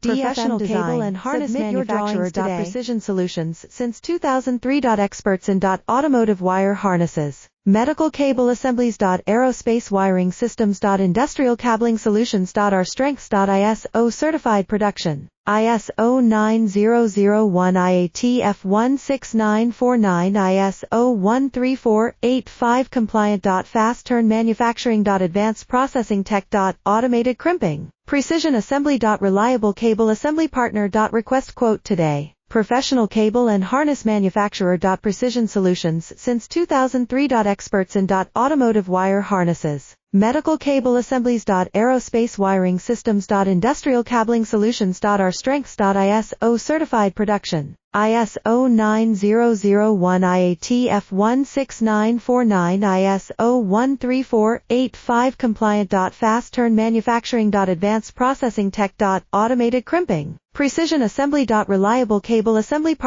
Professional cable and harness manufacturer. Precision Solutions since 2003. Experts in automotive wire harnesses, medical cable assemblies. Aerospace wiring systems. Industrial cabling solutions. Our strengths. ISO certified production. ISO 9001 IATF 16949 ISO 13485 compliant. Fast turn manufacturing. Advanced processing tech. Automated crimping. Precision assembly. Reliable cable assembly partner. Request quote today. Professional cable and harness manufacturer. Precision Solutions since 2003. Experts in automotive wire harnesses, medical cable assemblies. Aerospace wiring systems. Industrial cabling solutions. Our strengths. ISO certified production. ISO 9001 IATF 16949 ISO 13485 compliant. Fast turn manufacturing. Advanced processing tech. Automated crimping. Precision assembly. Reliable cable assembly partner.